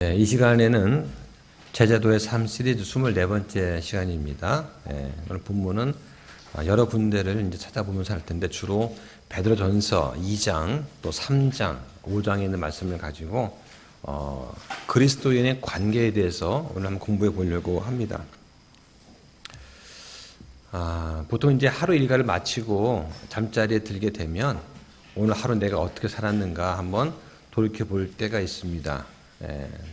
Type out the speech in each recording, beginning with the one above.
네, 이 시간에는 제자도의 삶 시리즈 24번째 시간입니다. 오늘 본문은 여러 군데를 이제 찾아보면서 할 텐데 주로 베드로전서 2장 또 3장, 5장에 있는 말씀을 가지고 그리스도인의 관계에 대해서 오늘 한번 공부해 보려고 합니다. 보통 이제 하루 일과를 마치고 잠자리에 들게 되면 오늘 하루 내가 어떻게 살았는가 한번 돌이켜 볼 때가 있습니다.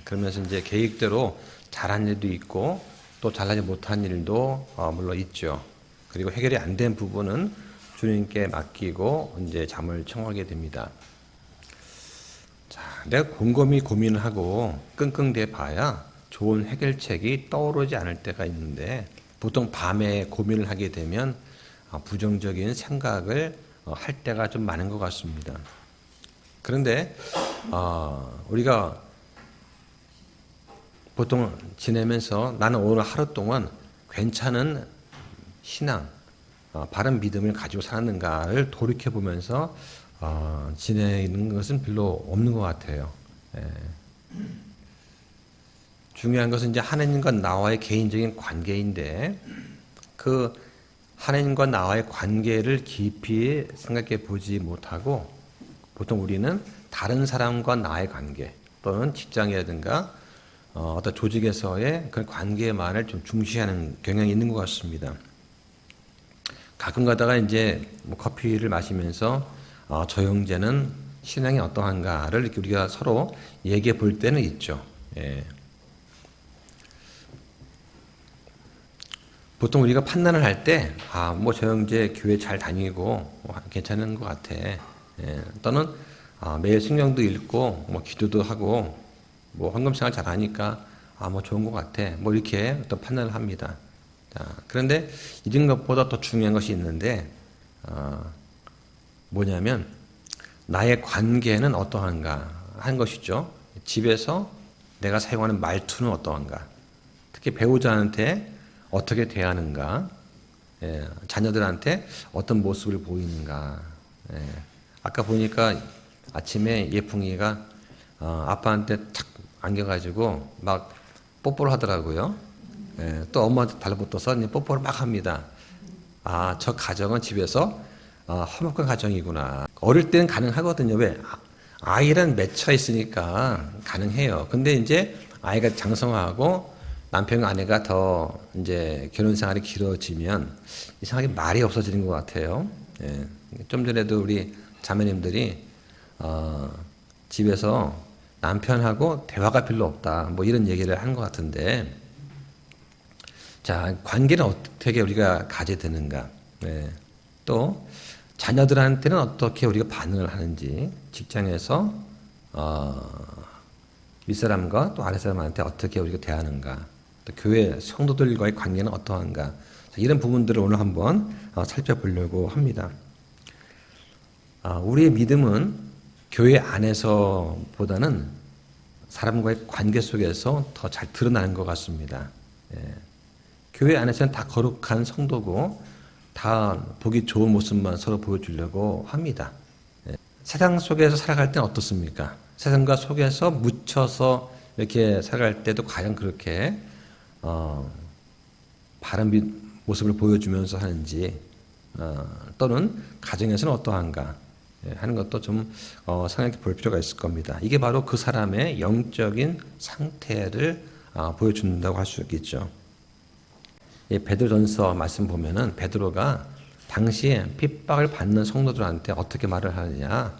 그러면서 이제 계획대로 잘한 일도 있고 또 잘하지 못한 일도 물론 있죠. 그리고 해결이 안 된 부분은 주님께 맡기고 이제 잠을 청하게 됩니다. 자, 내가 곰곰이 고민을 하고 끙끙대 봐야 좋은 해결책이 떠오르지 않을 때가 있는데 보통 밤에 고민을 하게 되면 부정적인 생각을 할 때가 좀 많은 것 같습니다. 그런데 우리가 보통 지내면서 나는 오늘 하루 동안 괜찮은 신앙, 바른 믿음을 가지고 살았는가를 돌이켜보면서 지내는 것은 별로 없는 것 같아요. 중요한 것은 이제 하나님과 나와의 개인적인 관계인데 그 하나님과 나와의 관계를 깊이 생각해 보지 못하고 보통 우리는 다른 사람과 나의 관계 또는 직장이라든가 어떤 조직에서의 그런 관계만을 좀 중시하는 경향이 있는 것 같습니다. 가끔 가다가 이제 뭐 커피를 마시면서 저 형제는 신앙이 어떠한가를 이렇게 우리가 서로 얘기해 볼 때는 있죠. 보통 우리가 판단을 할 때, 뭐 저 형제 교회 잘 다니고 괜찮은 것 같아. 또는 매일 성경도 읽고 뭐 기도도 하고 뭐 헌금생활 잘하니까 뭐 좋은 것 같아. 뭐 이렇게 또 판단을 합니다. 자, 그런데 이런 것보다 더 중요한 것이 있는데 뭐냐면 나의 관계는 어떠한가 하는 것이죠. 집에서 내가 사용하는 말투는 어떠한가. 특히 배우자한테 어떻게 대하는가. 자녀들한테 어떤 모습을 보이는가. 아까 보니까 아침에 예풍이가 아빠한테 착 안겨가지고 막 뽀뽀를 하더라고요. 또 엄마한테 달라붙어서 뽀뽀를 막 합니다. 저 가정은 집에서 화목한 가정이구나. 어릴 때는 가능하거든요. 왜? 아이랑 맺혀 있으니까 가능해요. 근데 이제 아이가 장성하고 남편과 아내가 더 이제 결혼 생활이 길어지면 이상하게 말이 없어지는 것 같아요. 좀 전에도 우리 자매님들이 집에서 남편하고 대화가 별로 없다. 뭐 이런 얘기를 한 것 같은데, 자, 관계는 어떻게 우리가 가져야 되는가? 또 자녀들한테는 어떻게 우리가 반응을 하는지, 직장에서 윗사람과 또 아랫사람한테 어떻게 우리가 대하는가? 또 교회 성도들과의 관계는 어떠한가? 자, 이런 부분들을 오늘 한번 살펴보려고 합니다. 우리의 믿음은 교회 안에서보다는 사람과의 관계 속에서 더 잘 드러나는 것 같습니다. 교회 안에서는 다 거룩한 성도고 다 보기 좋은 모습만 서로 보여주려고 합니다. 세상 속에서 살아갈 때는 어떻습니까? 세상과 속에서 묻혀서 이렇게 살아갈 때도 과연 그렇게 바른 모습을 보여주면서 하는지 또는 가정에서는 어떠한가 하는 것도 좀 생각해 볼 필요가 있을 겁니다. 이게 바로 그 사람의 영적인 상태를 보여준다고 할 수 있겠죠. 베드로전서 말씀 보면은 베드로가 당시에 핍박을 받는 성도들한테 어떻게 말을 하느냐.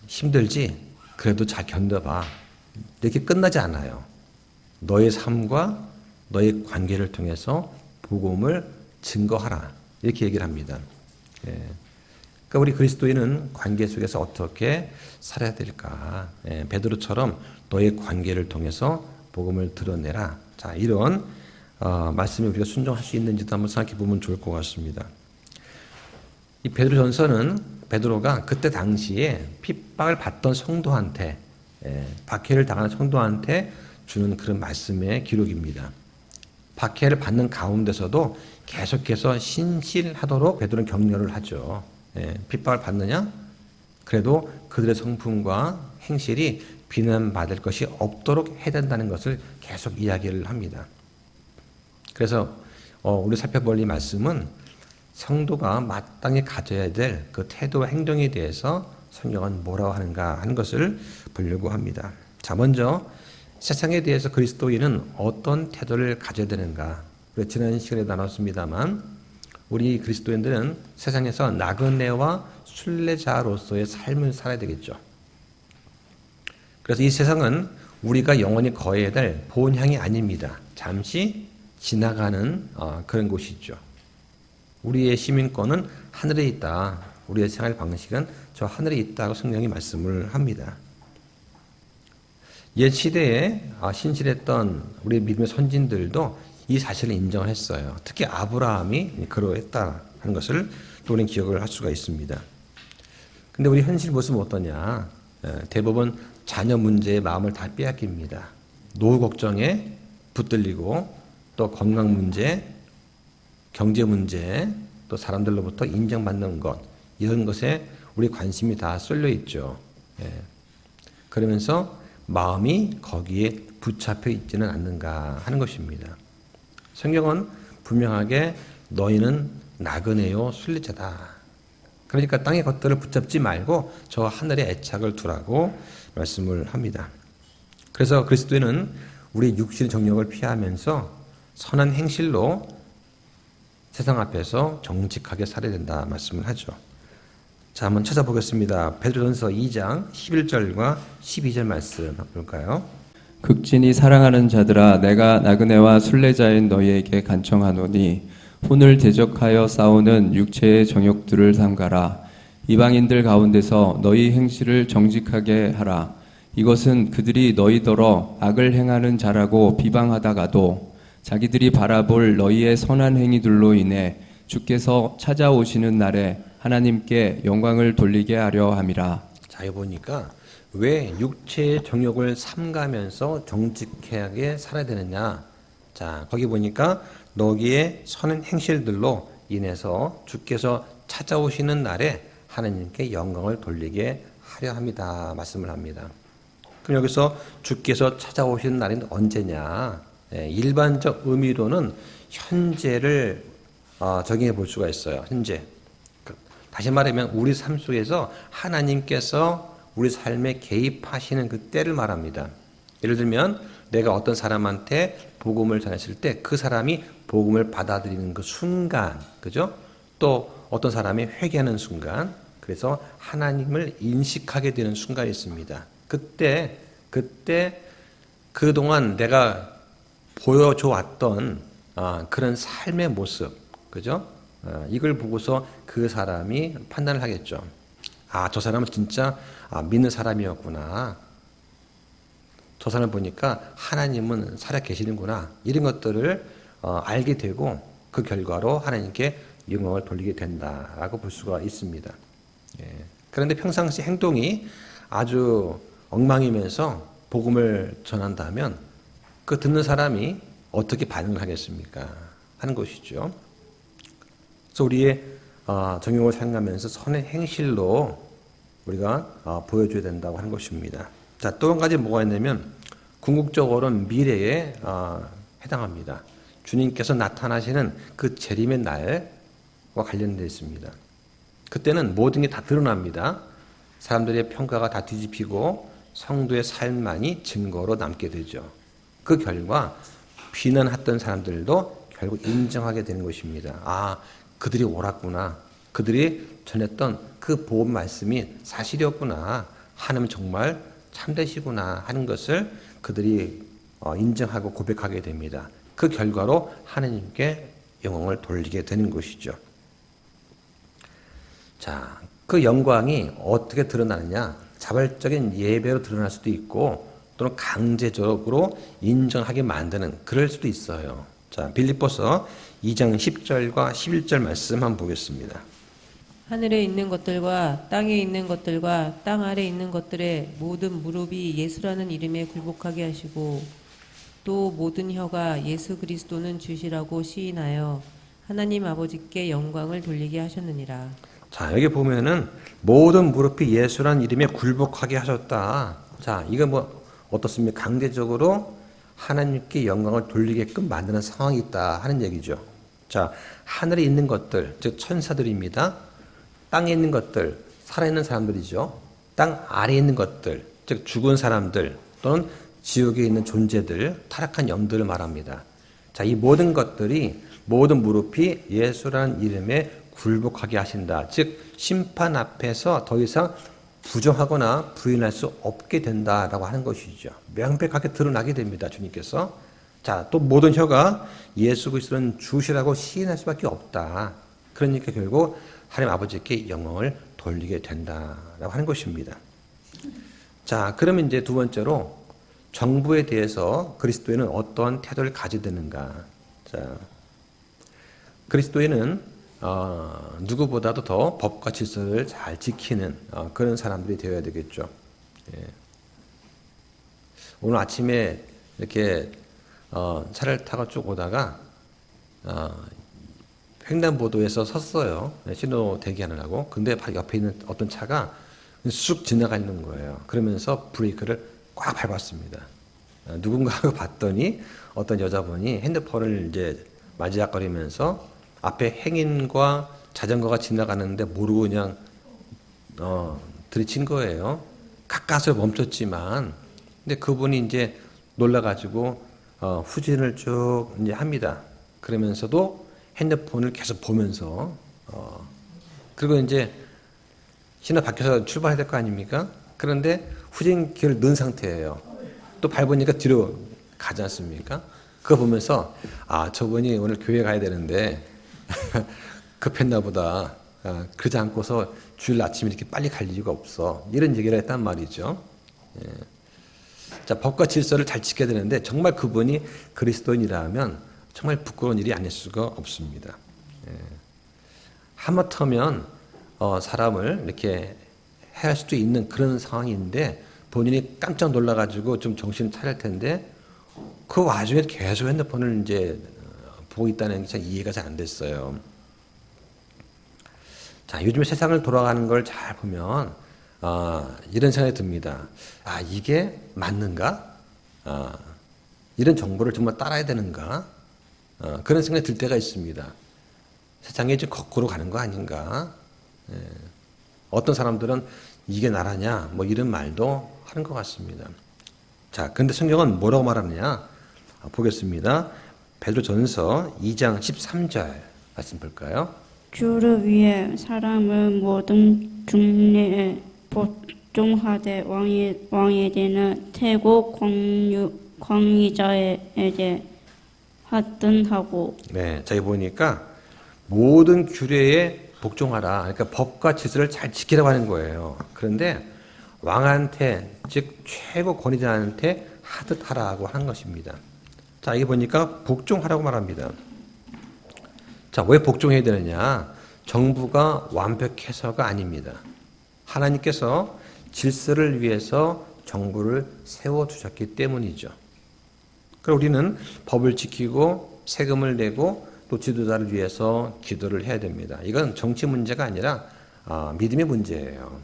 힘들지? 그래도 잘 견뎌봐. 이렇게 끝나지 않아요. 너의 삶과 너의 관계를 통해서 복음을 증거하라. 이렇게 얘기를 합니다. 그러니까 우리 그리스도인은 관계 속에서 어떻게 살아야 될까? 베드로처럼 너의 관계를 통해서 복음을 드러내라. 자, 이런 말씀에 우리가 순종할 수 있는지도 한번 생각해 보면 좋을 것 같습니다. 이 베드로전서는 베드로가 그때 당시에 핍박을 받던 성도한테 박해를 당하는 성도한테 주는 그런 말씀의 기록입니다. 박해를 받는 가운데서도 계속해서 신실하도록 베드로는 격려를 하죠. 핍박을 받느냐? 그래도 그들의 성품과 행실이 비난받을 것이 없도록 해야 된다는 것을 계속 이야기를 합니다. 그래서 우리 살펴볼 이 말씀은 성도가 마땅히 가져야 될 그 태도와 행동에 대해서 성경은 뭐라고 하는가 하는 것을 보려고 합니다. 자, 먼저 세상에 대해서 그리스도인은 어떤 태도를 가져야 되는가. 지난 시간에 나눴습니다만 우리 그리스도인들은 세상에서 나그네와 순례자로서의 삶을 살아야 되겠죠. 그래서 이 세상은 우리가 영원히 거해야 될 본향이 아닙니다. 잠시 지나가는 그런 곳이죠. 우리의 시민권은 하늘에 있다. 우리의 생활 방식은 저 하늘에 있다고 성경이 말씀을 합니다. 옛 시대에 신실했던 우리 믿음의 선진들도 이 사실을 인정했어요. 특히 아브라함이 그러했다는 것을 또 우리는 기억을 할 수가 있습니다. 근데 우리 현실 모습은 어떠냐? 대부분 자녀 문제에 마음을 다 빼앗깁니다. 노후 걱정에 붙들리고 또 건강 문제, 경제 문제, 또 사람들로부터 인정받는 것, 이런 것에 우리 관심이 다 쏠려 있죠. 그러면서 마음이 거기에 붙잡혀 있지는 않는가 하는 것입니다. 성경은 분명하게 너희는 나그네요 순례자다. 그러니까 땅의 것들을 붙잡지 말고 저 하늘에 애착을 두라고 말씀을 합니다. 그래서 그리스도인은 우리 육신의 정욕을 피하면서 선한 행실로 세상 앞에서 정직하게 살아야 된다 말씀을 하죠. 자, 한번 찾아보겠습니다. 베드로전서 2장 11절과 12절 말씀 한번 볼까요? 극진히 사랑하는 자들아 내가 나그네와 순례자인 너희에게 간청하노니 혼을 대적하여 싸우는 육체의 정욕들을 삼가라. 이방인들 가운데서 너희 행실을 정직하게 하라. 이것은 그들이 너희더러 악을 행하는 자라고 비방하다가도 자기들이 바라볼 너희의 선한 행위들로 인해 주께서 찾아오시는 날에 하나님께 영광을 돌리게 하려 함이라. 자, 여기 보니까 왜 육체의 정욕을 삼가면서 정직하게 살아야 되느냐? 자, 거기 보니까 너희의 선한 행실들로 인해서 주께서 찾아오시는 날에 하나님께 영광을 돌리게 하려 합니다. 말씀을 합니다. 그럼 여기서 주께서 찾아오시는 날은 언제냐? 일반적 의미로는 현재를 적용해 볼 수가 있어요. 현재. 다시 말하면 우리 삶 속에서 하나님께서 우리 삶에 개입하시는 그 때를 말합니다. 예를 들면 내가 어떤 사람한테 복음을 전했을 때 그 사람이 복음을 받아들이는 그 순간, 그죠? 또 어떤 사람이 회개하는 순간, 그래서 하나님을 인식하게 되는 순간이 있습니다. 그때 그동안 내가 보여줘 왔던 그런 삶의 모습, 그죠? 이걸 보고서 그 사람이 판단을 하겠죠. 저 사람은 진짜 믿는 사람이었구나. 저 사람을 보니까 하나님은 살아 계시는구나. 이런 것들을 알게 되고 그 결과로 하나님께 영광을 돌리게 된다라고 볼 수가 있습니다. 그런데 평상시 행동이 아주 엉망이면서 복음을 전한다면 그 듣는 사람이 어떻게 반응을 하겠습니까? 하는 것이죠. 그래서 우리의 정욕을 생각하면서 선의 행실로 우리가 보여줘야 된다고 하는 것입니다. 자, 또 한 가지 뭐가 있냐면 궁극적으로는 미래에 해당합니다. 주님께서 나타나시는 그 재림의 날과 관련되어 있습니다. 그때는 모든 게 다 드러납니다. 사람들의 평가가 다 뒤집히고 성도의 삶만이 증거로 남게 되죠. 그 결과 비난했던 사람들도 결국 인정하게 되는 것입니다. 그들이 옳았구나. 그들이 전했던 그 복음 말씀이 사실이었구나. 하나님 정말 참되시구나 하는 것을 그들이 인정하고 고백하게 됩니다. 그 결과로 하나님께 영광을 돌리게 되는 것이죠. 자, 그 영광이 어떻게 드러나느냐? 자발적인 예배로 드러날 수도 있고 또는 강제적으로 인정하게 만드는 그럴 수도 있어요. 자, 빌립보서 2장 10절과 11절 말씀 한번 보겠습니다. 하늘에 있는 것들과 땅에 있는 것들과 땅 아래 있는 것들의 모든 무릎이 예수라는 이름에 굴복하게 하시고 또 모든 혀가 예수 그리스도는 주시라고 시인하여 하나님 아버지께 영광을 돌리게 하셨느니라. 자, 여기 보면은 모든 무릎이 예수라는 이름에 굴복하게 하셨다. 자, 이건 뭐 어떻습니까? 강제적으로 하나님께 영광을 돌리게끔 만드는 상황이 있다 하는 얘기죠. 자, 하늘에 있는 것들, 즉 천사들입니다. 땅에 있는 것들, 살아있는 사람들이죠. 땅 아래에 있는 것들, 즉 죽은 사람들 또는 지옥에 있는 존재들, 타락한 영들을 말합니다. 자, 이 모든 것들이 모든 무릎이 예수라는 이름에 굴복하게 하신다. 즉 심판 앞에서 더 이상 부정하거나 부인할 수 없게 된다라고 하는 것이죠. 명백하게 드러나게 됩니다. 주님께서. 자, 또 모든 혀가 예수 그리스도는 주시라고 시인할 수밖에 없다. 그러니까 결국 하나님 아버지께 영광을 돌리게 된다라고 하는 것입니다. 자, 그러면 이제 두 번째로 정부에 대해서 그리스도인은 어떠한 태도를 가져야 되는가? 자, 그리스도인은 누구보다도 더 법과 질서를 잘 지키는 그런 사람들이 되어야 되겠죠. 예. 오늘 아침에 이렇게 차를 타고 쭉 오다가 횡단보도에서 섰어요. 신호 대기하느라고. 근데 바로 옆에 있는 어떤 차가 쑥 지나가는 거예요. 그러면서 브레이크를 꽉 밟았습니다. 누군가 하고 봤더니 어떤 여자분이 핸드폰을 이제 만지작거리면서 앞에 행인과 자전거가 지나가는데 모르고 그냥 들이친 거예요. 가까스로 멈췄지만, 근데 그분이 이제 놀라가지고 후진을 쭉 이제 합니다. 그러면서도 핸드폰을 계속 보면서 그리고 이제 신호 바뀌어서 출발해야 될 거 아닙니까? 그런데 후진기를 넣은 상태예요. 또 밟으니까 뒤로 가지 않습니까? 그거 보면서 저분이 오늘 교회 가야 되는데 급했나 보다. 그러지 않고서 주일 아침에 이렇게 빨리 갈 이유가 없어. 이런 얘기를 했단 말이죠. 예. 자, 법과 질서를 잘 지켜야 되는데 정말 그분이 그리스도인이라면 정말 부끄러운 일이 아닐 수가 없습니다. 예. 하마터면 사람을 이렇게 해할 수도 있는 그런 상황인데 본인이 깜짝 놀라가지고 좀 정신을 차릴 텐데 그 와중에 계속 핸드폰을 이제 보고 있다는 게 참 이해가 잘 안 됐어요. 자, 요즘 세상을 돌아가는 걸 잘 보면 이런 생각이 듭니다. 이게 맞는가? 이런 정보를 정말 따라야 되는가? 그런 생각이 들 때가 있습니다. 세상이 이제 거꾸로 가는 거 아닌가? 예. 어떤 사람들은 이게 나라냐? 뭐 이런 말도 하는 것 같습니다. 자, 근데 성경은 뭐라고 말하느냐? 보겠습니다. 베드로전서 2장 13절 말씀 볼까요? 주를 위해 사람을 모든 중례에 복종하되 왕에게는 최고 권위자에게 하든하고. 네, 자, 여기 보니까 모든 규례에 복종하라. 그러니까 법과 질서를 잘 지키라고 하는 거예요. 그런데 왕한테, 즉 최고 권위자한테 하듯 하라고 하는 것입니다. 자, 여기 보니까 복종하라고 말합니다. 자, 왜 복종해야 되느냐? 정부가 완벽해서가 아닙니다. 하나님께서 질서를 위해서 정부를 세워주셨기 때문이죠. 그리고 우리는 법을 지키고 세금을 내고 또 지도자를 위해서 기도를 해야 됩니다. 이건 정치 문제가 아니라 믿음의 문제예요.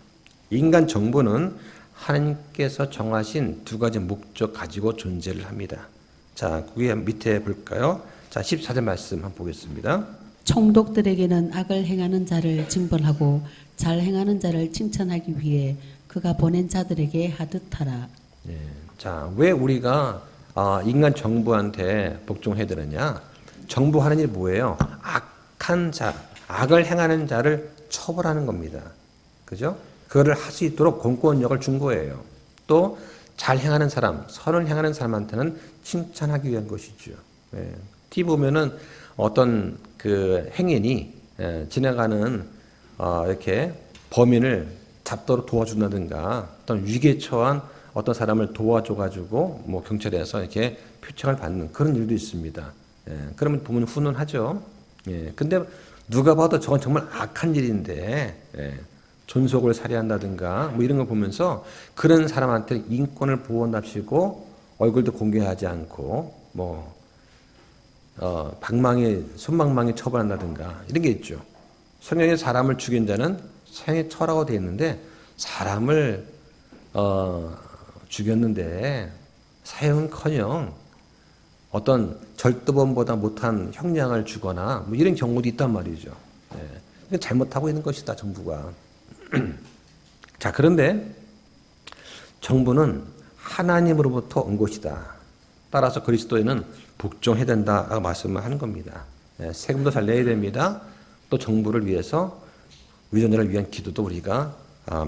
인간 정부는 하나님께서 정하신 두 가지 목적 가지고 존재를 합니다. 자, 그게 밑에 볼까요? 자, 14절 말씀 한번 보겠습니다. 총독들에게는 악을 행하는 자를 징벌하고 잘 행하는 자를 칭찬하기 위해 그가 보낸 자들에게 하듯 하라. 네. 자, 왜 우리가 인간 정부한테 복종해야 되느냐? 정부 하는 일이 뭐예요? 악한 자, 악을 행하는 자를 처벌하는 겁니다. 그죠? 그거를 할 수 있도록 공권력을 준 거예요. 또 잘 행하는 사람, 선을 행하는 사람한테는 칭찬하기 위한 것이죠. 예. TV 보면은 어떤 그 행인이 지나가는 이렇게 범인을 잡도록 도와준다든가 어떤 위기에 처한 어떤 사람을 도와줘가지고 뭐 경찰에서 이렇게 표창을 받는 그런 일도 있습니다. 예. 그러면 보면 훈훈하죠. 예. 근데 누가 봐도 저건 정말 악한 일인데, 예. 존속을 살해한다든가 뭐 이런 걸 보면서 그런 사람한테 인권을 보호한답시고 얼굴도 공개하지 않고 뭐 손방망이 처벌한다든가 이런 게 있죠. 성경에 사람을 죽인 자는 생에 처라고 되어 있는데 사람을 죽였는데 사형은커녕 어떤 절도범보다 못한 형량을 주거나 뭐 이런 경우도 있단 말이죠. 예. 잘못하고 있는 것이다, 정부가. 자, 그런데 정부는 하나님으로부터 온 것이다. 따라서 그리스도에는 복종해야 된다라고 말씀을 하는 겁니다. 예, 세금도 잘 내야 됩니다. 또 정부를 위해서 위선자를 위한 기도도 우리가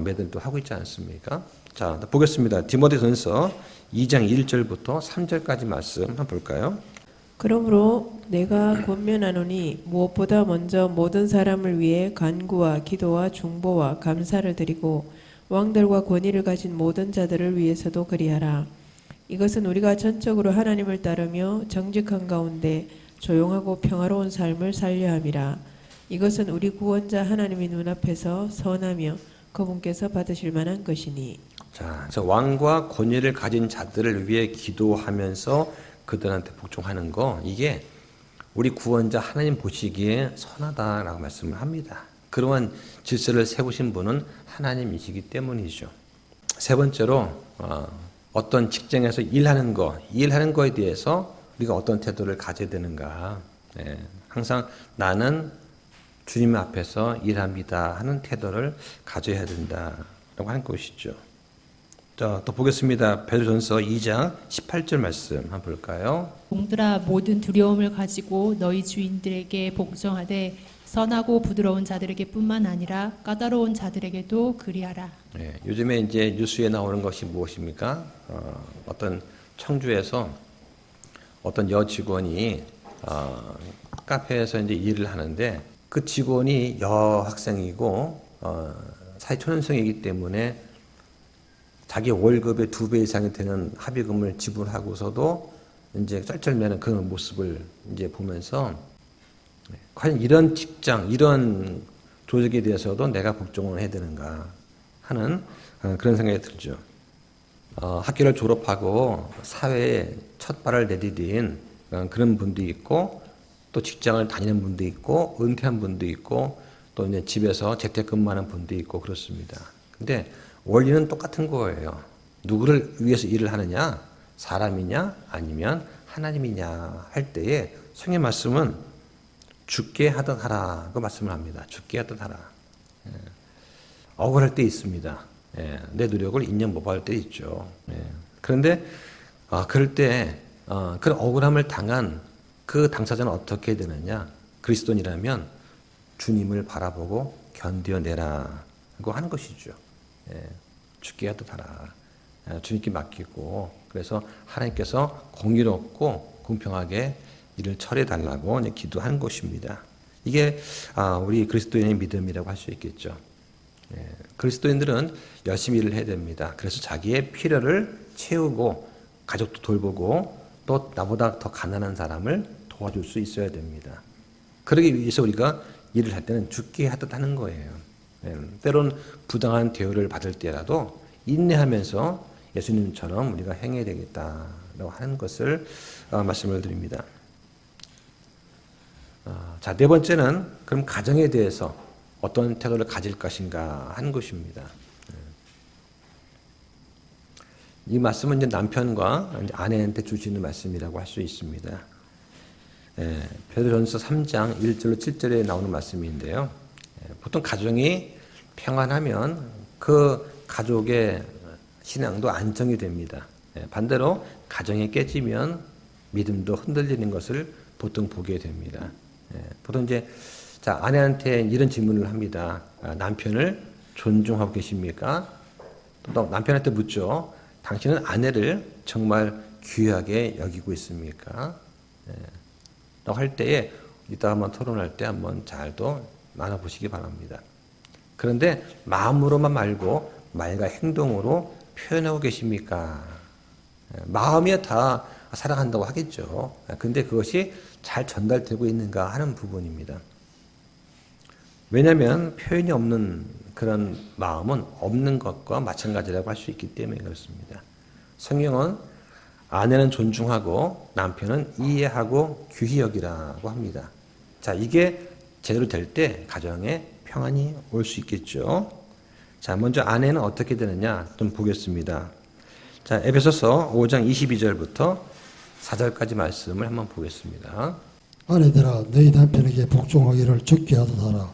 매달 또 하고 있지 않습니까? 자, 보겠습니다. 디모데전서 2장 1절부터 3절까지 말씀 한번 볼까요? 그러므로 내가 권면하노니 무엇보다 먼저 모든 사람을 위해 간구와 기도와 중보와 감사를 드리고 왕들과 권위를 가진 모든 자들을 위해서도 그리하라. 이것은 우리가 전적으로 하나님을 따르며 정직한 가운데 조용하고 평화로운 삶을 살려 함이라. 이것은 우리 구원자 하나님의 눈앞에서 선하며 그분께서 받으실 만한 것이니. 자, 왕과 권위를 가진 자들을 위해 기도하면서 그들한테 복종하는 거, 이게 우리 구원자 하나님 보시기에 선하다라고 말씀을 합니다. 그러한 질서를 세우신 분은 하나님이시기 때문이죠. 세 번째로 어떤 직장에서 일하는 거에 대해서 우리가 어떤 태도를 가져야 되는가. 항상 나는 주님 앞에서 일합니다 하는 태도를 가져야 된다라고 하는 것이죠. 자, 또 보겠습니다. 베드로전서 2장 18절 말씀 한번 볼까요? 종들아 모든 두려움을 가지고 너희 주인들에게 복종하되 선하고 부드러운 자들에게뿐만 아니라 까다로운 자들에게도 그리하라. 네, 요즘에 이제 뉴스에 나오는 것이 무엇입니까? 어떤 청주에서 어떤 여직원이 카페에서 이제 일을 하는데 그 직원이 여학생이고 사회초년생이기 때문에 자기 월급의 2배 이상이 되는 합의금을 지불하고서도 이제 쩔쩔매는 그 모습을 이제 보면서 과연 이런 직장, 이런 조직에 대해서도 내가 복종을 해야 되는가 하는 그런 생각이 들죠. 학교를 졸업하고 사회에 첫 발을 내디딘 그런 분도 있고 또 직장을 다니는 분도 있고 은퇴한 분도 있고 또 이제 집에서 재택근무하는 분도 있고 그렇습니다. 근데 원리는 똑같은 거예요. 누구를 위해서 일을 하느냐? 사람이냐? 아니면 하나님이냐? 할 때에 성의 말씀은 죽게 하듯 하라. 그 말씀을 합니다. 죽게 하듯 하라. 억울할 때 있습니다. 내 노력을 인정 못 받을 때 있죠. 그런데 그럴 때 그런 억울함을 당한 그 당사자는 어떻게 되느냐? 그리스도인이라면 주님을 바라보고 견뎌내라고 하는 것이죠. 죽게 하듯 하라. 주님께 맡기고 그래서 하나님께서 공의롭고 공평하게 일을 처리해달라고 기도하는 것입니다. 이게 우리 그리스도인의 믿음이라고 할 수 있겠죠. 그리스도인들은 열심히 일을 해야 됩니다. 그래서 자기의 필요를 채우고 가족도 돌보고 또 나보다 더 가난한 사람을 도와줄 수 있어야 됩니다. 그러기 위해서 우리가 일을 할 때는 죽게 하듯 하는 거예요. 때론 부당한 대우를 받을 때라도 인내하면서 예수님처럼 우리가 행해야 되겠다라고 하는 것을 말씀을 드립니다. 자, 네 번째는 그럼 가정에 대해서 어떤 태도를 가질 것인가 하는 것입니다. 이 말씀은 이제 남편과 아내한테 주시는 말씀이라고 할 수 있습니다. 베드로전서 3장 1절로 7절에 나오는 말씀인데요. 보통 가정이 평안하면 그 가족의 신앙도 안정이 됩니다. 반대로 가정이 깨지면 믿음도 흔들리는 것을 보통 보게 됩니다. 보통 이제 아내한테 이런 질문을 합니다. 남편을 존중하고 계십니까? 또 남편한테 묻죠. 당신은 아내를 정말 귀하게 여기고 있습니까? 라고 할 때에 이따 한번 토론할 때 한번 잘 또 나눠보시기 바랍니다. 그런데 마음으로만 말고 말과 행동으로 표현하고 계십니까? 마음이야 다 사랑한다고 하겠죠. 근데 그것이 잘 전달되고 있는가 하는 부분입니다. 왜냐하면 표현이 없는 그런 마음은 없는 것과 마찬가지라고 할 수 있기 때문에 그렇습니다. 성경은 아내는 존중하고 남편은 이해하고 귀히 여기라고 합니다. 자, 이게 제대로 될 때 가정에 평안이 올 수 있겠죠. 자, 먼저 아내는 어떻게 되느냐 좀 보겠습니다. 자, 에베소서 5장 22절부터 4절까지 말씀을 한번 보겠습니다. 아내들아 너희 남편에게 복종하기를 죽게 하듯 하라.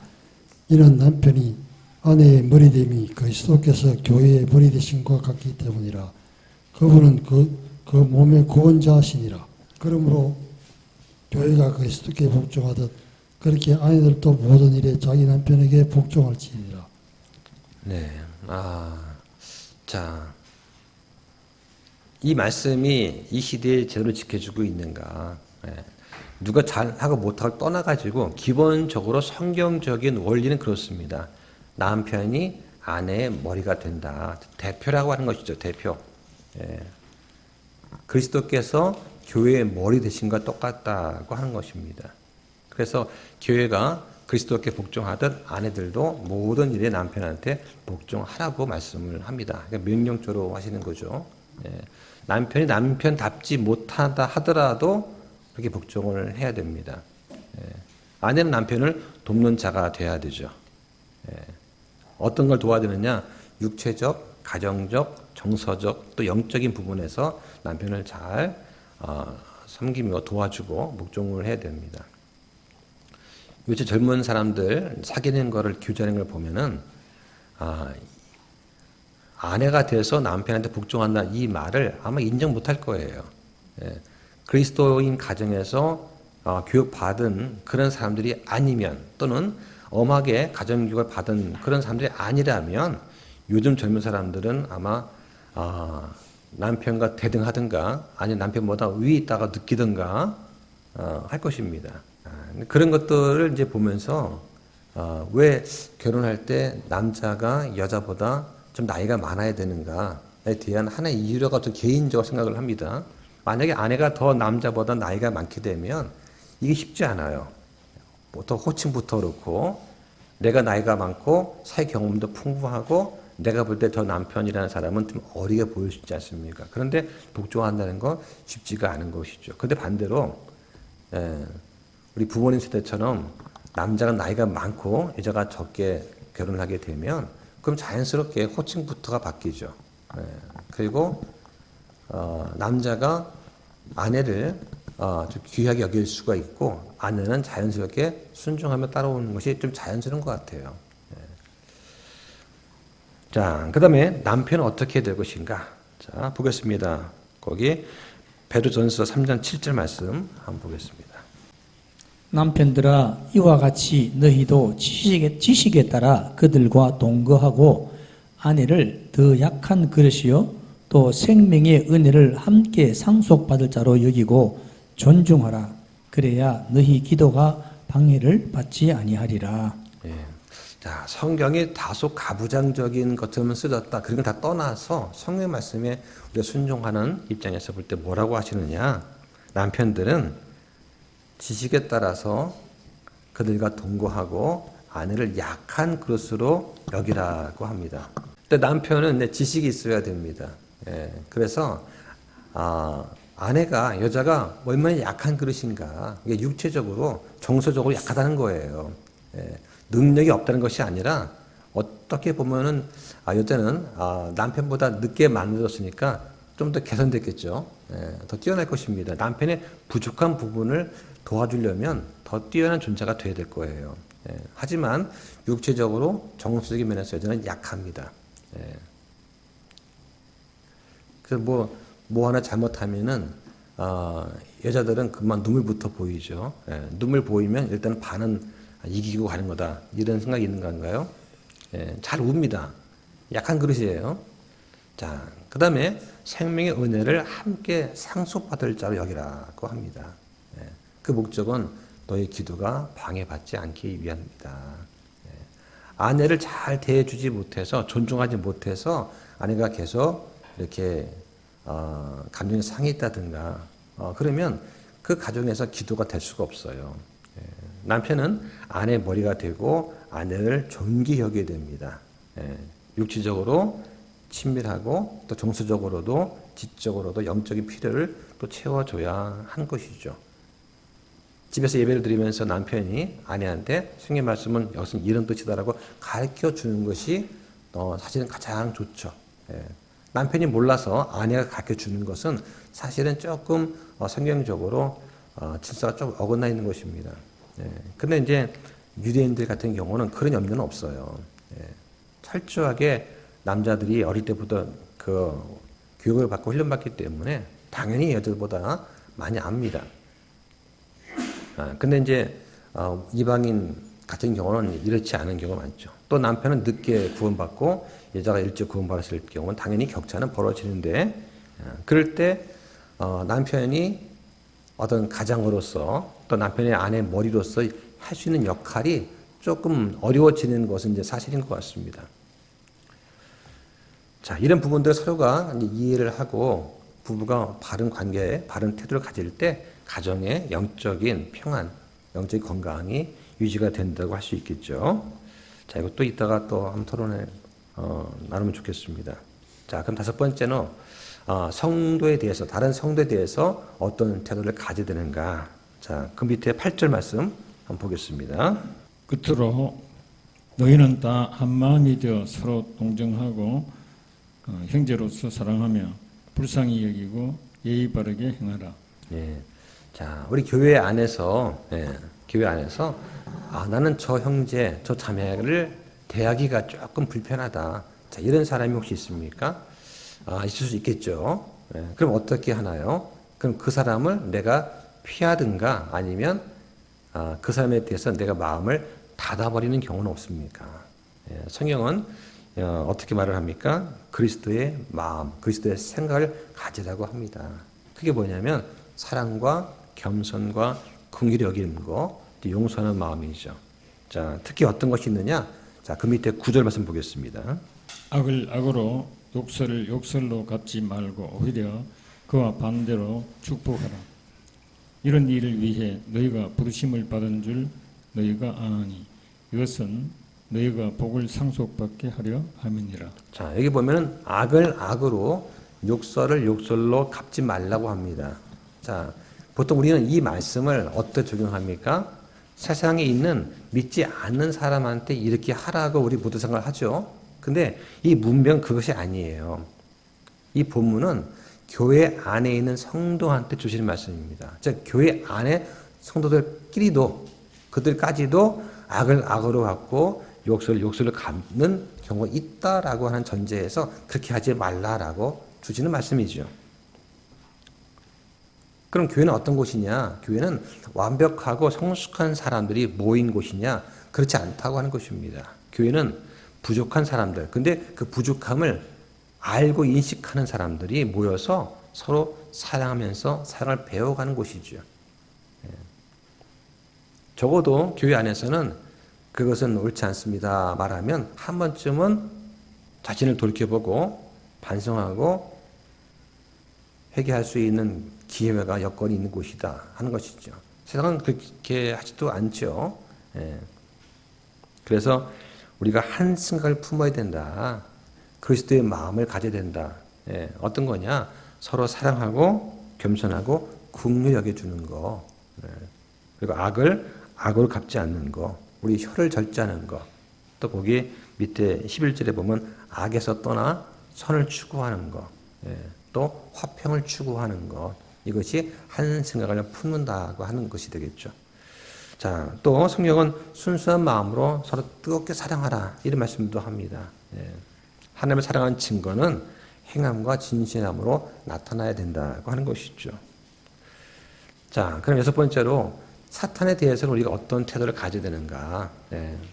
이는 남편이 아내의 머리됨이 그리스도께서 교회의 머리되심과 같기 때문이라. 그분은 그 몸의 구원자시니라. 그러므로 교회가 그리스도께 복종하듯 그렇게 아내들도 모든 일에 자기 남편에게 복종할지니라. 네. 자. 이 말씀이 이 시대에 제대로 지켜주고 있는가. 누가 잘하고 못하고 떠나가지고 기본적으로 성경적인 원리는 그렇습니다. 남편이 아내의 머리가 된다. 대표라고 하는 것이죠. 대표. 그리스도께서 교회의 머리 되심과 똑같다고 하는 것입니다. 그래서 교회가 그리스도께 복종하듯 아내들도 모든 일에 남편한테 복종하라고 말씀을 합니다. 그러니까 명령조로 하시는 거죠. 남편이 남편답지 못하다 하더라도 그렇게 복종을 해야 됩니다. 아내는 남편을 돕는 자가 돼야 되죠. 어떤 걸 도와야 되느냐? 육체적, 가정적, 정서적, 또 영적인 부분에서 남편을 잘 섬기며 도와주고 복종을 해야 됩니다. 요새 젊은 사람들 사귀는 거를 규제하는 걸 보면은 아내가 돼서 남편한테 복종한다 이 말을 아마 인정 못할 거예요. 그리스도인 가정에서 교육받은 그런 사람들이 아니면 또는 엄하게 가정교육을 받은 그런 사람들이 아니라면 요즘 젊은 사람들은 아마 남편과 대등하든가 아니면 남편보다 위에 있다가 느끼든가 할 것입니다. 그런 것들을 이제 보면서 왜 결혼할 때 남자가 여자보다 좀 나이가 많아야 되는가에 대한 하나의 이유라고 좀 개인적으로 생각을 합니다. 만약에 아내가 더 남자보다 나이가 많게 되면 이게 쉽지 않아요. 보통 호칭부터 그렇고 내가 나이가 많고 사회 경험도 풍부하고 내가 볼 때 더 남편이라는 사람은 좀 어리게 보일 수 있지 않습니까? 그런데 복종한다는 건 쉽지가 않은 것이죠. 근데 반대로 우리 부모님 세대처럼 남자가 나이가 많고 여자가 적게 결혼을 하게 되면 그럼 자연스럽게 호칭부터가 바뀌죠. 그리고 남자가 아내를 좀 귀하게 여길 수가 있고 아내는 자연스럽게 순종하며 따라오는 것이 좀 자연스러운 것 같아요. 자, 그 다음에 남편은 어떻게 될 것인가? 자, 보겠습니다. 거기 베드로전서 3장 7절 말씀 한번 보겠습니다. 남편들아 이와 같이 너희도 지식에 따라 그들과 동거하고 아내를 더 약한 그릇이요 또 생명의 은혜를 함께 상속받을 자로 여기고 존중하라. 그래야 너희 기도가 방해를 받지 아니하리라. 자, 성경이 다소 가부장적인 것처럼 쓰졌다. 그런 걸 다 떠나서 성경 말씀에 우리가 순종하는 입장에서 볼 때 뭐라고 하시느냐? 남편들은 지식에 따라서 그들과 동거하고 아내를 약한 그릇으로 여기라고 합니다. 근데 남편은 지식이 있어야 됩니다. 그래서 아내가 여자가 얼마나 약한 그릇인가, 이게 육체적으로 정서적으로 약하다는 거예요. 능력이 없다는 것이 아니라 어떻게 보면은 여자는 남편보다 늦게 만들어졌으니까 좀 더 개선됐겠죠. 더 뛰어날 것입니다. 남편의 부족한 부분을 도와주려면 더 뛰어난 존재가 돼야 될 거예요. 하지만 육체적으로 정서적인 면에서 여자는 약합니다. 그래서 뭐 하나 잘못하면은 여자들은 금방 눈물부터 보이죠. 눈물 보이면 일단 반은 이기고 가는 거다 이런 생각이 있는 건가요? 잘 웁니다. 약한 그릇이에요. 자, 그 다음에 생명의 은혜를 함께 상속받을 자로 여기라고 합니다. 그 목적은 너의 기도가 방해받지 않기 위함입니다. 아내를 잘 대해주지 못해서 존중하지 못해서 아내가 계속 이렇게 감정이 상했다든가 그러면 그 가정에서 기도가 될 수가 없어요. 남편은 아내의 머리가 되고 아내를 존귀히 여겨야 됩니다. 육체적으로 친밀하고 또 정서적으로도 지적으로도 영적인 필요를 또 채워줘야 하는 것이죠. 집에서 예배를 드리면서 남편이 아내한테 성경 말씀은 여기서 이런 뜻이다라고 가르쳐 주는 것이 사실은 가장 좋죠. 남편이 몰라서 아내가 가르쳐 주는 것은 사실은 조금 성경적으로 질서가 좀 어긋나 있는 것입니다. 예. 근데 이제 유대인들 같은 경우는 그런 염려는 없어요. 예. 철저하게 남자들이 어릴 때부터 그 교육을 받고 훈련받기 때문에 당연히 여자들보다 많이 압니다. 근데 이제 이방인 같은 경우는 이렇지 않은 경우가 많죠. 또 남편은 늦게 구원받고 여자가 일찍 구원받았을 경우는 당연히 격차는 벌어지는데, 그럴 때 남편이 어떤 가장으로서 또 남편의 아내 머리로서 할 수 있는 역할이 조금 어려워지는 것은 이제 사실인 것 같습니다. 자, 이런 부분들을 서로가 이제 이해를 하고 부부가 바른 관계, 바른 태도를 가질 때 가정의 영적인 평안, 영적인 건강이 유지가 된다고 할 수 있겠죠. 자, 이것도 이따가 또 한번 토론을 나누면 좋겠습니다. 자, 그럼 다섯 번째는 성도에 대해서, 다른 성도에 대해서 어떤 태도를 가져야 되는가. 자, 그 밑에 8절 말씀 한번 보겠습니다. 끝으로 너희는 다 한 마음이 되어 서로 동정하고 형제로서 사랑하며 불쌍히 여기고 예의 바르게 행하라. 예. 자, 우리 교회 안에서, 교회 안에서, 나는 저 형제, 저 자매를 대하기가 조금 불편하다. 자, 이런 사람이 혹시 있습니까? 있을 수 있겠죠. 그럼 어떻게 하나요? 그럼 그 사람을 내가 피하든가 아니면 그 사람에 대해서 내가 마음을 닫아버리는 경우는 없습니까? 성경은 어떻게 말을 합니까? 그리스도의 마음, 그리스도의 생각을 가지라고 합니다. 그게 뭐냐면 사랑과 겸손과 긍휼히 여기는 거, 용서하는 마음이죠. 자, 특히 어떤 것이 있느냐? 자, 그 밑에 9절 말씀 보겠습니다. 악을 악으로 욕설을 욕설로 갚지 말고 오히려 그와 반대로 축복하라. 이런 일을 위해 너희가 부르심을 받은 줄 너희가 아나니 이것은 너희가 복을 상속받게 하려 함이니라. 자, 여기 보면은 악을 악으로 욕설을 욕설로 갚지 말라고 합니다. 자, 보통 우리는 이 말씀을 어떻게 적용합니까? 세상에 있는 믿지 않는 사람한테 이렇게 하라고 우리 모두 생각하죠. 근데 이 문맥은 그것이 아니에요. 이 본문은 교회 안에 있는 성도한테 주시는 말씀입니다. 즉 교회 안에 성도들끼리도 그들까지도 악을 악으로 갚고 욕설을 욕설로 갚는 경우가 있다라고 하는 전제에서 그렇게 하지 말라라고 주시는 말씀이죠. 그럼 교회는 어떤 곳이냐? 교회는 완벽하고 성숙한 사람들이 모인 곳이냐? 그렇지 않다고 하는 것입니다. 교회는 부족한 사람들, 근데 그 부족함을 알고 인식하는 사람들이 모여서 서로 사랑하면서 사랑을 배워가는 곳이죠. 적어도 교회 안에서는 그것은 옳지 않습니다 말하면 한 번쯤은 자신을 돌이켜보고 반성하고 회개할 수 있는 기회가 여건이 있는 곳이다 하는 것이죠. 세상은 그렇게 하지도 않죠. 그래서 우리가 한 생각을 품어야 된다. 그리스도의 마음을 가져야 된다. 어떤 거냐? 서로 사랑하고 겸손하고 긍휼히 여겨주는 거. 그리고 악을 악으로 갚지 않는 거. 우리 혀를 절제하는 거. 또 거기 밑에 11절에 보면 악에서 떠나 선을 추구하는 거. 또 화평을 추구하는 것. 이것이 한 생각을 품는다고 하는 것이 되겠죠. 자, 또 성경은 순수한 마음으로 서로 뜨겁게 사랑하라 이런 말씀도 합니다. 하나님을 사랑하는 증거는 행함과 진실함으로 나타나야 된다고 하는 것이죠. 자, 그럼 여섯 번째로 사탄에 대해서는 우리가 어떤 태도를 가져야 되는가?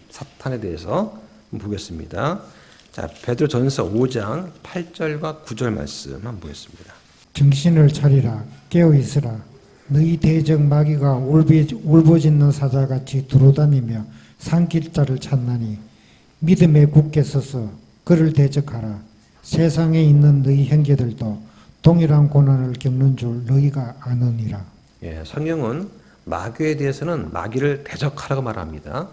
사탄에 대해서 보겠습니다. 자, 베드로전서 5장 8절과 9절 말씀 한번 보겠습니다. 정신을 차리라 깨어 있으라 너희 대적 마귀가 울부짖는 사자같이 두루다니며 삼킬 자를 찾나니 믿음에 굳게 서서 그를 대적하라. 세상에 있는 너희 형제들도 동일한 고난을 겪는 줄 너희가 아느니라. 성경은 마귀에 대해서는 마귀를 대적하라고 말합니다.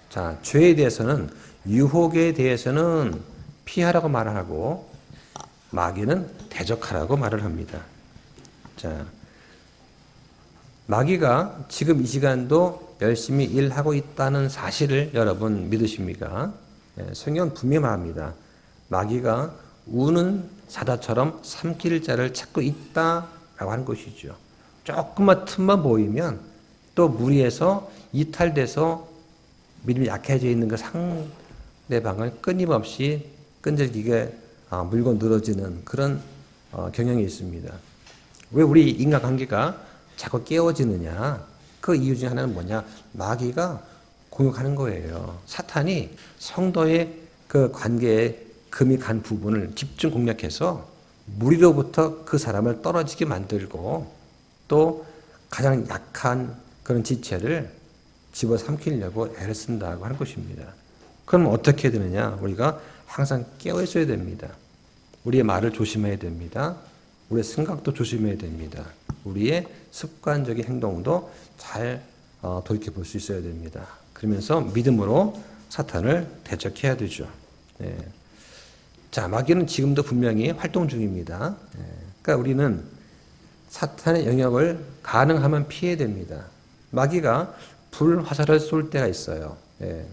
자, 죄에 대해서는 유혹에 대해서는 피하라고 말을 하고 마귀는 대적하라고 말을 합니다. 자, 마귀가 지금 이 시간도 열심히 일하고 있다는 사실을 여러분 믿으십니까? 성경은 분명히 말합니다. 마귀가 우는 사자처럼 삼킬 자를 찾고 있다라고 하는 것이죠. 조금만 틈만 보이면 또 무리해서 이탈돼서 믿음이 약해져 있는 그 상대방을 끊임없이 끈질기게 물고 늘어지는 그런 경향이 있습니다. 왜 우리 인간관계가 자꾸 깨어지느냐? 그 이유 중에 하나는 뭐냐? 마귀가 공격하는 거예요. 사탄이 성도의 그 관계에 금이 간 부분을 집중 공략해서 무리로부터 그 사람을 떨어지게 만들고 또 가장 약한 그런 지체를 집어삼키려고 애를 쓴다고 하는 것입니다. 그럼 어떻게 되느냐? 우리가 항상 깨어 있어야 됩니다. 우리의 말을 조심해야 됩니다. 우리의 생각도 조심해야 됩니다. 우리의 습관적인 행동도 잘 돌이켜볼 수 있어야 됩니다. 그러면서 믿음으로 사탄을 대적해야 되죠. 예. 자, 마귀는 지금도 분명히 활동 중입니다. 예. 그러니까 우리는 사탄의 영역을 가능하면 피해야 됩니다. 마귀가 불화살을 쏠 때가 있어요. 예.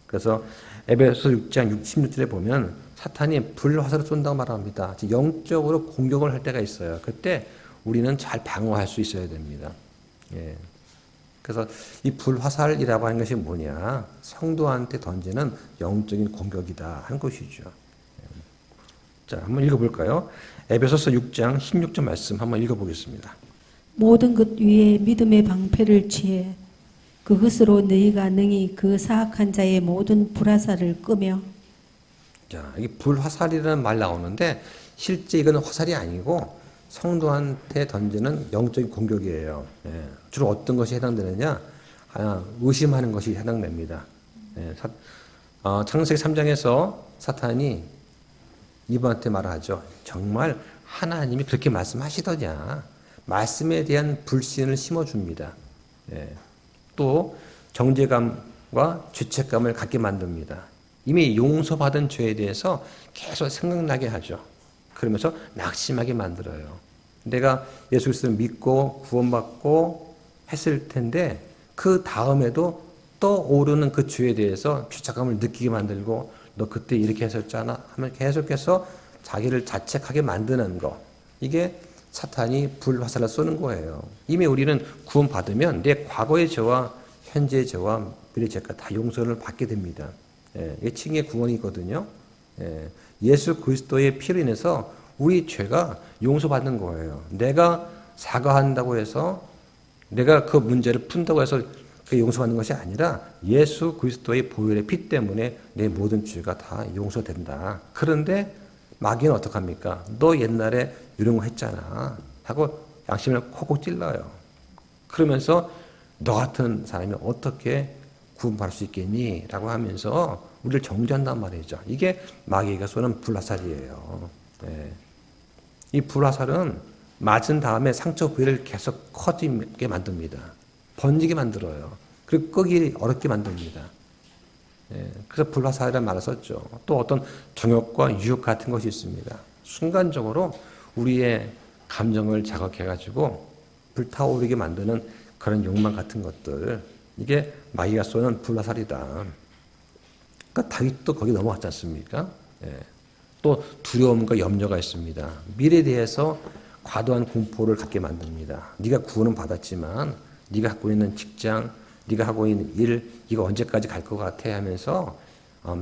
그래서 에베소 6장 16절에 보면 사탄이 불화살을 쏜다고 말합니다. 영적으로 공격을 할 때가 있어요. 그때 우리는 잘 방어할 수 있어야 됩니다. 예. 그래서 이 불화살이라고 하는 것이 뭐냐? 성도한테 던지는 영적인 공격이다 하는 것이죠. 자, 한번 읽어볼까요? 에베소서 6장 16절 말씀 한번 읽어보겠습니다. 모든 것 위에 믿음의 방패를 취해 그것으로 너희가 능히 그 사악한 자의 모든 불화살을 끄며. 자, 이게 불화살이라는 말 나오는데 실제 이건 화살이 아니고 성도한테 던지는 영적인 공격이에요. 예. 주로 어떤 것이 해당되느냐? 의심하는 것이 해당됩니다. 예. 창세기 3장에서 사탄이 이브한테 말하죠. 정말 하나님이 그렇게 말씀하시더냐? 말씀에 대한 불신을 심어줍니다. 예. 또 정죄감과 죄책감을 갖게 만듭니다. 이미 용서받은 죄에 대해서 계속 생각나게 하죠. 그러면서 낙심하게 만들어요. 내가 예수 그리스도를 믿고 구원받고 했을 텐데 그 다음에도 또 오르는 그 죄에 대해서 죄책감을 느끼게 만들고 너 그때 이렇게 했었잖아 하면 계속해서 자기를 자책하게 만드는 거. 이게 사탄이 불화살을 쏘는 거예요. 이미 우리는 구원받으면 내 과거의 죄와 현재의 죄와 미래의 죄가 다 용서를 받게 됩니다. 예, 이게 칭의 구원이거든요. 예, 예수 그리스도의 피로 인해서 우리 죄가 용서받는 거예요. 내가 사과한다고 해서 내가 그 문제를 푼다고 해서 그게 용서받는 것이 아니라 예수 그리스도의 보혈의 피 때문에 내 모든 죄가 다 용서된다. 그런데 마귀는 어떡합니까? 너 옛날에 이런 거 했잖아 하고 양심을 콕콕 찔러요. 그러면서 너 같은 사람이 어떻게 구원받을 수 있겠니? 라고 하면서 우리를 정죄한단 말이죠. 이게 마귀가 쏘는 불화살이에요. 네. 이 불화살은 맞은 다음에 상처 부위를 계속 커지게 만듭니다. 번지게 만들어요. 그리고 끄기 어렵게 만듭니다. 네. 그래서 불화살이라는 말을 썼죠. 또 어떤 정욕과 유혹 같은 것이 있습니다. 순간적으로 우리의 감정을 자극해가지고 불타오르게 만드는 그런 욕망 같은 것들. 이게 마귀가 쏘는 불화살이다. 그러니까 다윗도 거기 넘어갔지 않습니까? 예. 또 두려움과 염려가 있습니다. 미래에 대해서 과도한 공포를 갖게 만듭니다. 네가 구원은 받았지만 네가 갖고 있는 직장, 네가 하고 있는 일, 이거 언제까지 갈 것 같아 하면서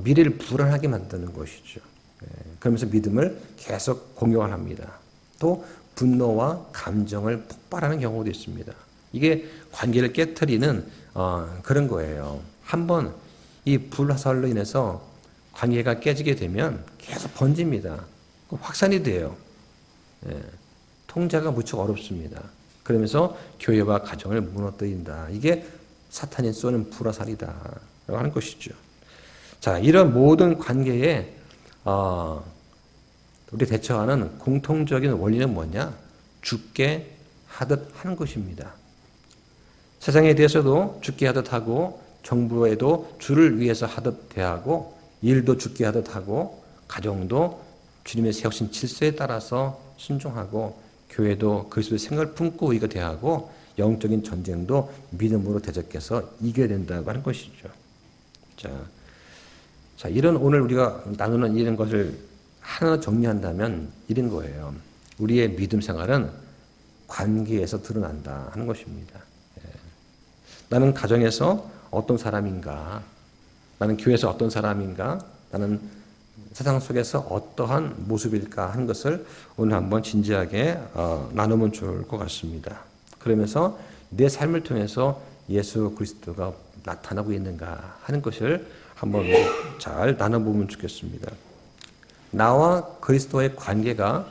미래를 불안하게 만드는 것이죠. 예. 그러면서 믿음을 계속 공격을 합니다. 또 분노와 감정을 폭발하는 경우도 있습니다. 이게 관계를 깨트리는 그런 거예요. 한번 이 불화살로 인해서 관계가 깨지게 되면 계속 번집니다. 확산이 돼요. 예. 통제가 무척 어렵습니다. 그러면서 교회와 가정을 무너뜨린다. 이게 사탄이 쏘는 불화살이다. 라고 하는 것이죠. 자, 이런 모든 관계에 우리 대처하는 공통적인 원리는 뭐냐? 죽게 하듯 하는 것입니다. 세상에 대해서도 죽게 하듯 하고 정부에도 주를 위해서 하듯 대하고 일도 죽게 하듯 하고 가정도 주님의 세우신 질서에 따라서 순종하고 교회도 그리스도의 생각을 품고 우리가 대하고 영적인 전쟁도 믿음으로 대적해서 이겨야 된다고 하는 것이죠. 자, 이런 오늘 우리가 나누는 이런 것을 하나 정리한다면 이런 거예요. 우리의 믿음 생활은 관계에서 드러난다 하는 것입니다. 나는 가정에서 어떤 사람인가? 나는 교회에서 어떤 사람인가? 나는 세상 속에서 어떠한 모습일까 하는 것을 오늘 한번 진지하게 나누면 좋을 것 같습니다. 그러면서 내 삶을 통해서 예수 그리스도가 나타나고 있는가 하는 것을 한번 잘 나눠보면 좋겠습니다. 나와 그리스도의 관계가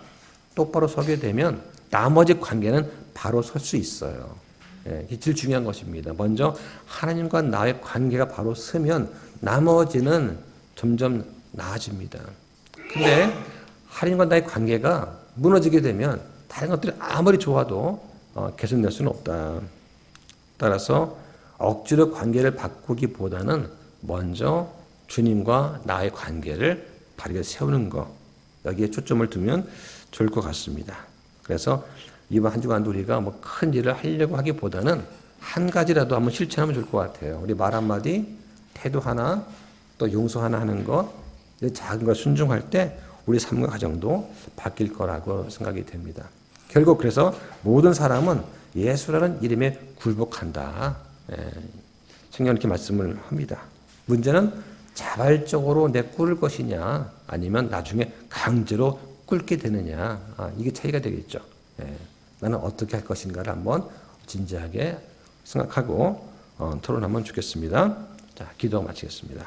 똑바로 서게 되면 나머지 관계는 바로 설 수 있어요. 이게 제일 중요한 것입니다. 먼저 하나님과 나의 관계가 바로 서면 나머지는 점점 나아집니다. 근데 하나님과 나의 관계가 무너지게 되면 다른 것들이 아무리 좋아도 개선될 수는 없다. 따라서 억지로 관계를 바꾸기보다는 먼저 주님과 나의 관계를 바르게 세우는 것, 여기에 초점을 두면 좋을 것 같습니다. 그래서 이번 한 주간도 우리가 뭐 큰 일을 하려고 하기보다는 한 가지라도 한번 실천하면 좋을 것 같아요. 우리 말 한마디, 태도 하나, 또 용서 하나 하는 것, 작은 걸 순종할 때 우리 삶과 가정도 바뀔 거라고 생각이 됩니다. 결국 그래서 모든 사람은 예수라는 이름에 굴복한다. 성경은 이렇게 말씀을 합니다. 문제는 자발적으로 내 꿇을 것이냐 아니면 나중에 강제로 꿇게 되느냐, 이게 차이가 되겠죠. 나는 어떻게 할 것인가를 한번 진지하게 생각하고 토론하면 좋겠습니다. 자, 기도 마치겠습니다.